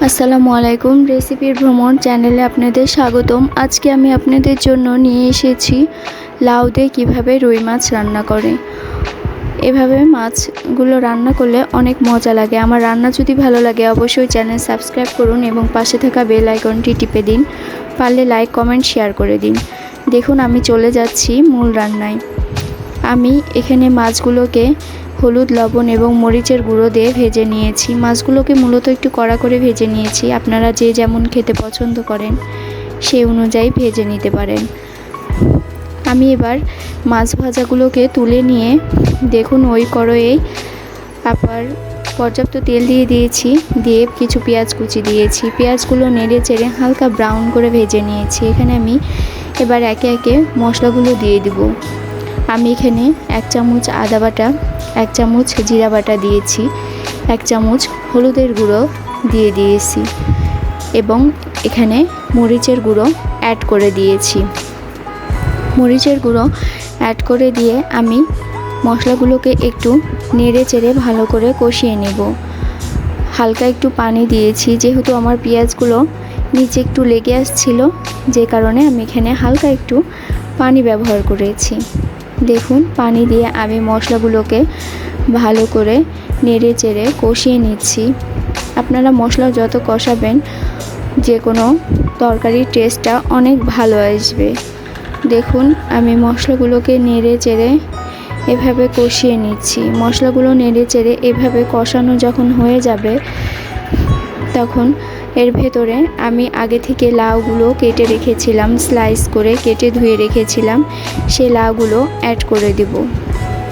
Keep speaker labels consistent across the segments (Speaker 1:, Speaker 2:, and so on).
Speaker 1: আসসালামু আলাইকুম, রেসিপির ভ্রমণ চ্যানেলে আপনাদের স্বাগতম। আজকে আমি আপনাদের জন্য নিয়ে এসেছি লাউ দিয়ে কীভাবে রুই মাছ রান্না করে। এভাবে মাছগুলো রান্না করলে অনেক মজা লাগে। আমার রান্না যদি ভালো লাগে অবশ্যই চ্যানেল সাবস্ক্রাইব করুন এবং পাশে থাকা বেল আইকনটি টিপে দিন। পারলে লাইক, কমেন্ট, শেয়ার করে দিন। দেখুন, আমি চলে যাচ্ছি মূল রান্নায়। আমি এখানে মাছগুলোকে হলুদ, লবণ এবং মরিচের গুঁড়ো দিয়ে ভেজে নিয়েছি। মাছগুলোকে মূলত একটু কড়া করে ভেজে নিয়েছি। আপনারা যে যেমন খেতে পছন্দ করেন সেই অনুযায়ী ভেজে নিতে পারেন। আমি এবার মাছ ভাজাগুলোকে তুলে নিয়ে দেখুন ওই কড়াইয়ে আবার পর্যাপ্ত তেল দিয়ে দিয়েছি, দিয়ে কিছু পেঁয়াজ কুচি দিয়েছি। পেঁয়াজগুলো নেড়ে চেড়ে হালকা ব্রাউন করে ভেজে নিয়েছি। এখানে আমি এবার একে একে মশলাগুলো দিয়ে দেব। আমি এখানে 1 চামচ আদা বাটা, 1 চামচ জিরা বাটা দিয়েছি, 1 চামচ হলুদের গুঁড়ো দিয়ে দিয়েছি এবং এখানে মরিচের গুঁড়ো অ্যাড করে দিয়েছি। মরিচের গুঁড়ো অ্যাড করে দিয়ে আমি মশলাগুলোকে একটু নেড়ে চেড়ে ভালো করে কষিয়ে নেব। হালকা একটু পানি দিয়েছি, যেহেতু আমার পেঁয়াজগুলো নিচে একটু লেগে আসছিল, যে কারণে আমি এখানে হালকা একটু পানি ব্যবহার করেছি। দেখুন, পানি দিয়ে আমি মশলাগুলোকে ভালো করে নেড়ে চেড়ে কষিয়ে নিচ্ছি। আপনারা মশলা যত কষাবেন যে কোনো তরকারির টেস্টটা অনেক ভালো আসবে। দেখুন, আমি মশলাগুলোকে নেড়ে চেড়ে এভাবে কষিয়ে নিচ্ছি। মশলাগুলো নেড়ে চেড়ে এভাবে কষানো যখন হয়ে যাবে তখন এর ভেতরে আমি আগে থেকে লাউগুলো কেটে রেখেছিলাম, স্লাইস করে কেটে ধুয়ে রেখেছিলাম, সেই লাউগুলো অ্যাড করে দেব।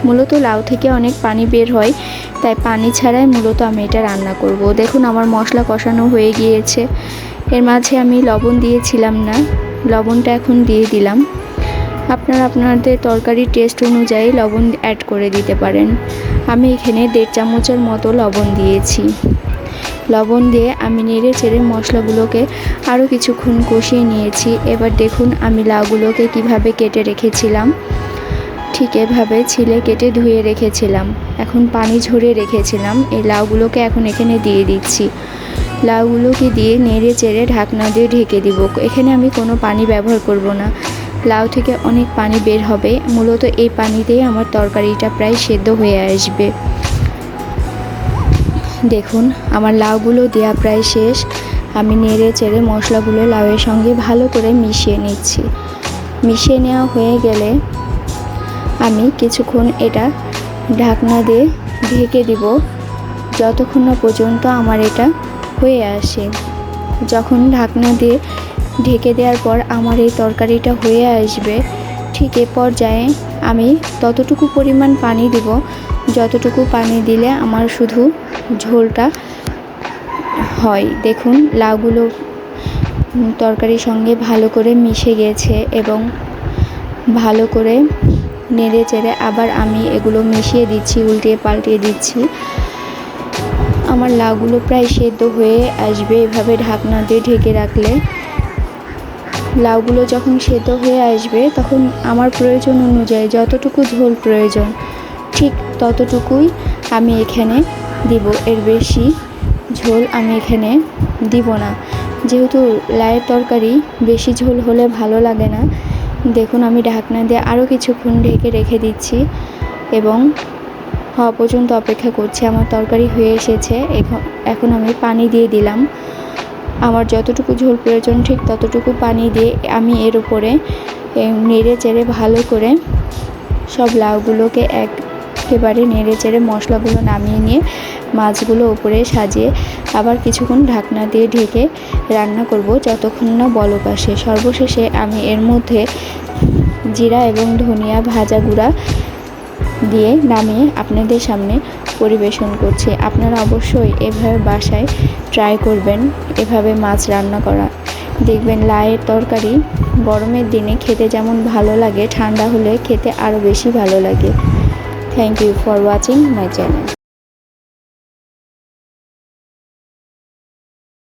Speaker 1: মূলত লাউ থেকে অনেক পানি বের হয়, তাই পানি ছাড়াই মূলত আমি এটা রান্না করব। দেখুন, আমার মশলা কষানো হয়ে গিয়েছে। এর মাঝে আমি লবণ দিয়েছিলাম না, লবণটা এখন দিয়ে দিলাম। আপনারা আপনাদের তরকারির টেস্ট অনুযায়ী লবণ অ্যাড করে দিতে পারেন। আমি এখানে 1.5 চামচের মতো লবণ দিয়েছি। লবণ দিয়ে আমি নেড়ে চেড়ে মশলাগুলোকে আরও কিছুক্ষণ কষিয়ে নিয়েছি। এবার দেখুন, আমি লাউগুলোকে কিভাবে কেটে রেখেছিলাম, ঠিক এভাবে ছিলে কেটে ধুয়ে রেখেছিলাম, এখন পানি ঝরিয়ে রেখেছিলাম। এই লাউগুলোকে এখন এখানে দিয়ে দিচ্ছি। লাউগুলোকে দিয়ে নেড়ে চেড়ে ঢাকনা দিয়ে ঢেকে দিব। এখানে আমি কোনো পানি ব্যবহার করব না, লাউ থেকে অনেক পানি বের হবে। মূলত এই পানিতেই আমার তরকারিটা প্রায় সেদ্ধ হয়ে আসবে। দেখুন, আমার লাউগুলো দেওয়া প্রায় শেষ। আমি নেড়ে চেড়ে মশলাগুলো লাউয়ের সঙ্গে ভালো করে মিশিয়ে নিচ্ছি। মিশিয়ে নেওয়া হয়ে গেলে আমি কিছুক্ষণ এটা ঢাকনা দিয়ে ঢেকে দিব, যতক্ষণ না পর্যন্ত আমার এটা হয়ে আসে। যখন ঢাকনা দিয়ে ঢেকে দেওয়ার পর আমার এই তরকারিটা হয়ে আসবে, ঠিক এ পর্যায়ে আমি ততটুকু পরিমাণ পানি দেব যতটুকু পানি দিলে আমার শুধু ঝোলটা হয়। দেখুন, লাউগুলো তরকারির সঙ্গে ভালো করে মিশে গেছে এবং ভালো করে নেড়ে চেড়ে আবার আমি এগুলো মিশিয়ে দিচ্ছি, উল্টিয়ে পাল্টিয়ে দিচ্ছি। আমার লাউগুলো প্রায় সেদ্ধ হয়ে আসবে এভাবে ঢাকনা দিয়ে ঢেকে রাখলে। লাউগুলো যখন সেদ্ধ হয়ে আসবে তখন আমার প্রয়োজন অনুযায়ী যতটুকু ঝোল প্রয়োজন ঠিক ততটুকুই আমি এখানে দিব। এর বেশি ঝোল আমি এখানে দিব না, যেহেতু লাউয়ের তরকারি বেশি ঝোল হলে ভালো লাগে না। দেখুন, আমি ঢাকনা দিয়ে আরও কিছুক্ষণ ঢেকে রেখে দিচ্ছি এবং হওয়া পর্যন্ত অপেক্ষা করছি। আমার তরকারি হয়ে এসেছে। এখন আমি পানি দিয়ে দিলাম। আমার যতটুকু ঝোল প্রয়োজন ঠিক ততটুকু পানি দিয়ে আমি এর উপরে নেড়ে চেড়ে ভালো করে সব লাউগুলোকে একেবারে নেড়ে চেড়ে মশলাগুলো নামিয়ে নিয়ে মাছগুলো উপরে সাজিয়ে আবার কিছুক্ষণ ঢাকনা দিয়ে ঢেকে রান্না করব যতক্ষণ না বলক আসে। সর্বশেষে আমি এর মধ্যে জিরা এবং ধনিয়া ভাজা গুঁড়া দিয়ে নামিয়ে আপনাদের সামনে পরিবেশন করছি। আপনারা অবশ্যই এভাবে বাসায় ট্রাই করবেন, এভাবে মাছ রান্না করা। দেখবেন লাউয়ের তরকারি গরমের দিনে খেতে যেমন ভালো লাগে, ঠান্ডা হলে খেতে আরও বেশি ভালো লাগে। Thank you for watching my channel.